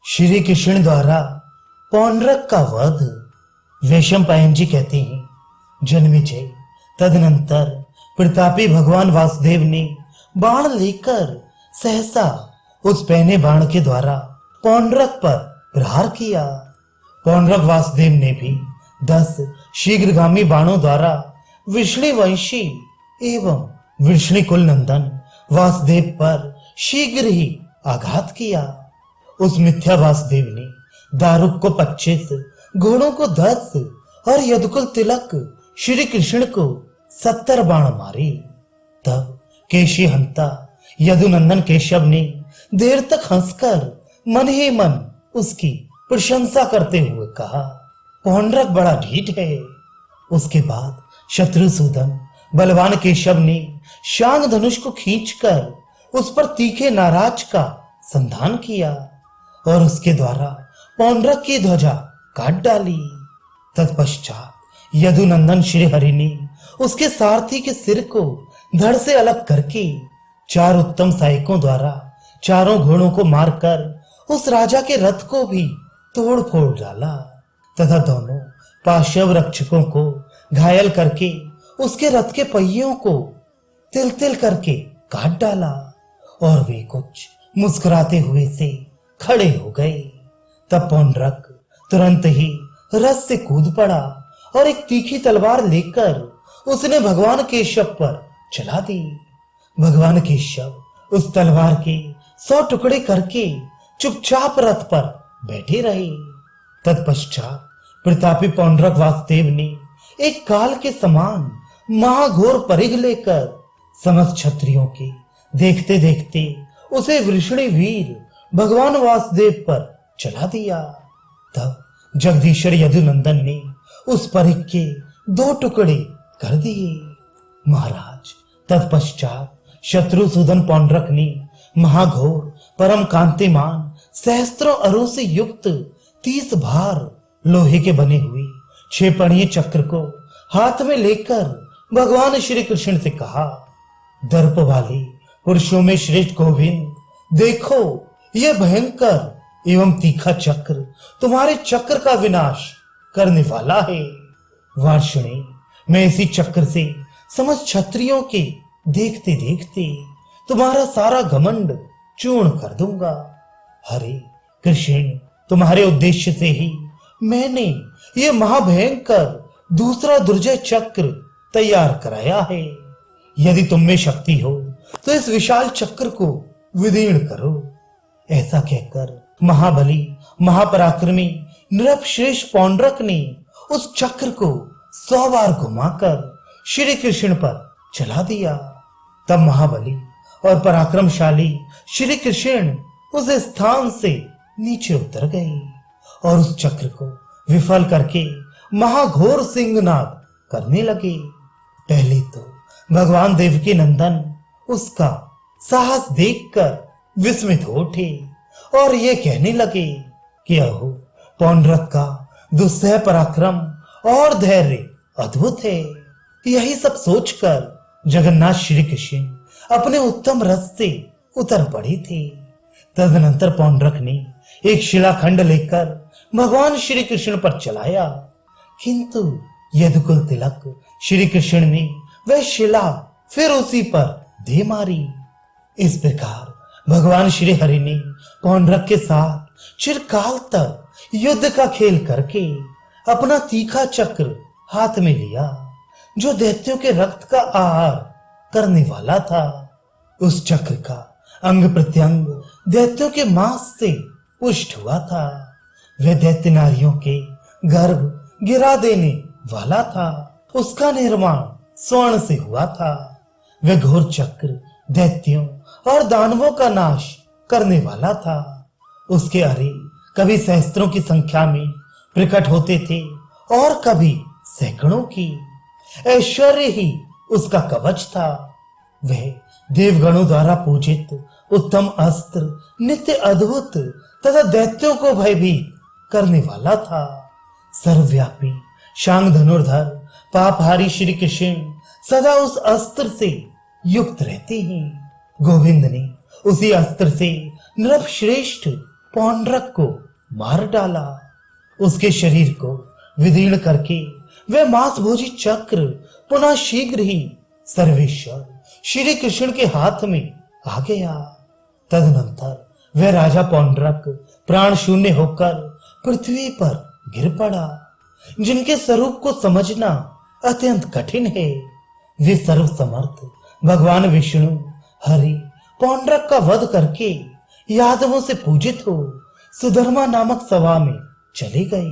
श्री कृष्ण द्वारा पौंड्रक का वध। वैशंपायन जी कहते हैं, जन्मेजय तदनंतर प्रतापी भगवान वासुदेव ने बाण लेकर सहसा उस पहने बाण के द्वारा पौंड्रक पर प्रहार किया। पौंड्रक वासुदेव ने भी 10 शीघ्रगामी बाणों द्वारा वृष्णिवंशी एवं वृष्णि कुल नंदन वासुदेव पर शीघ्र ही आघात किया। उस मिथ्या वासुदेव ने दारुक को 25, घोड़ों को 10 और यदुकुल तिलक श्री कृष्ण को 70 बाण मारे। तब केशी हंता यदुनंदन केशव ने देर तक हंसकर मन ही मन उसकी प्रशंसा करते हुए कहा, पौंड्रक बड़ा ढीठ है। उसके बाद शत्रुसूदन बलवान केशव ने शांग धनुष को खींचकर उस पर तीखे नाराज का संधान किया और उसके द्वारा पौंड्रक की ध्वजा काट डाली। तत्पश्चात यदुनंदन श्री हरि ने उसके सारथी के सिर को धड़ से अलग करके 4 उत्तम सहायकों द्वारा चारों घोड़ों को मारकर उस राजा के रथ को भी तोड़ फोड़ डाला तथा दोनों पार्श्व रक्षकों को घायल करके उसके रथ के पहियों को तिल तिल करके काट डाला और वे कुछ मुस्कुराते हुए से खड़े हो गए। तब पौंड्रक तुरंत ही रथ से कूद पड़ा और एक तीखी तलवार लेकर उसने भगवान केशव पर चला दी। भगवान केशव उस तलवार के 100 टुकड़े करके चुपचाप रथ पर बैठे रहे। तत्पश्चात प्रतापी पौंड्रक वासुदेव ने एक काल के समान महाघोर परिघ लेकर समस्त क्षत्रियों के देखते देखते उसे वृषणी वीर भगवान वासुदेव पर चला दिया। तब जगदीश्वर यदुनंदन ने उस परिघ के 2 टुकड़े कर दिए। महाराज तत्पश्चात शत्रुसूदन पौंड्रक ने महाघोर परम कांतिमान सहस्त्रों अरों से युक्त 30 भार लोहे के बने हुए 6 पणीय चक्र को हाथ में लेकर भगवान श्री कृष्ण से कहा, दर्प वाले पुरुषों में श्रेष्ठ गोविंद, देखो यह भयंकर एवं तीखा चक्र तुम्हारे चक्र का विनाश करने वाला है। वार्ष्णे, मैं इसी चक्र से समस्त क्षत्रियों के देखते देखते तुम्हारा सारा घमंड चूर्ण कर दूंगा। हरे कृष्ण, तुम्हारे उद्देश्य से ही मैंने ये महाभयंकर दूसरा दुर्जय चक्र तैयार कराया है। यदि तुम में शक्ति हो तो इस विशाल चक्र को विदीर्ण करो। ऐसा कहकर महाबली महापराक्रमी नृपश्रेष्ठ पौंड्रक ने उस चक्र को 100 बार घुमाकर श्री कृष्ण पर चला दिया। तब महाबली और पराक्रमशाली श्री कृष्ण उस स्थान से नीचे उतर गए और उस चक्र को विफल करके महाघोर सिंहनाद करने लगे। पहले तो भगवान देवकी नंदन उसका साहस देखकर विस्मित हो उठे और ये कहने लगे कि अहो, पौंड्रक का दुस्सह पराक्रम और धैर्य अद्भुत है। यही सब सोचकर जगन्नाथ श्री कृष्ण अपने उत्तम रथ से उतर पड़े थे। तदनंतर पौंड्रक ने एक शिलाखंड लेकर भगवान श्री कृष्ण पर चलाया, किंतु यदुकुल तिलक श्री कृष्ण ने वह शिला फिर उसी पर दे मारी। इस प्रकार भगवान श्री हरि ने पौंड्रक के साथ चिरकाल तक युद्ध का खेल करके अपना तीखा चक्र हाथ में लिया, जो दैत्यों के रक्त का आहार करने वाला था। उस चक्र का अंग प्रत्यंग दैत्यों के मांस से पुष्ट हुआ था। वह दैत्य नारियों के गर्भ गिरा देने वाला था। उसका निर्माण स्वर्ण से हुआ था। वह घोर चक्र दैत्यों और दानवों का नाश करने वाला था। उसके अरे कभी सहस्त्रों की संख्या में प्रकट होते थे और कभी सैकड़ों की। ऐश्वर्य ही उसका कवच था। वह देवगणों द्वारा पूजित उत्तम अस्त्र, नित्य अद्भुत तथा दैत्यों को भयभीत करने वाला था। सर्वव्यापी शांग धनुर्धर पापहारी श्री कृष्ण सदा उस अस्त्र से युक्त रहते हैं। गोविंद ने उसी अस्त्र से नृपश्रेष्ठ पौंड्रक को मार डाला। उसके शरीर को विदीर्ण करके वह मांसभोजी चक्र पुनः शीघ्र ही सर्वेश्वर श्री कृष्ण के हाथ में आ गया। तदनंतर वह राजा पौंड्रक प्राण शून्य होकर पृथ्वी पर गिर पड़ा। जिनके स्वरूप को समझना अत्यंत कठिन है, वे सर्वसमर्थ भगवान विष्णु हरि पौंड्रक का वध करके यादवों से पूजित हो सुधर्मा नामक सभा में चले गए।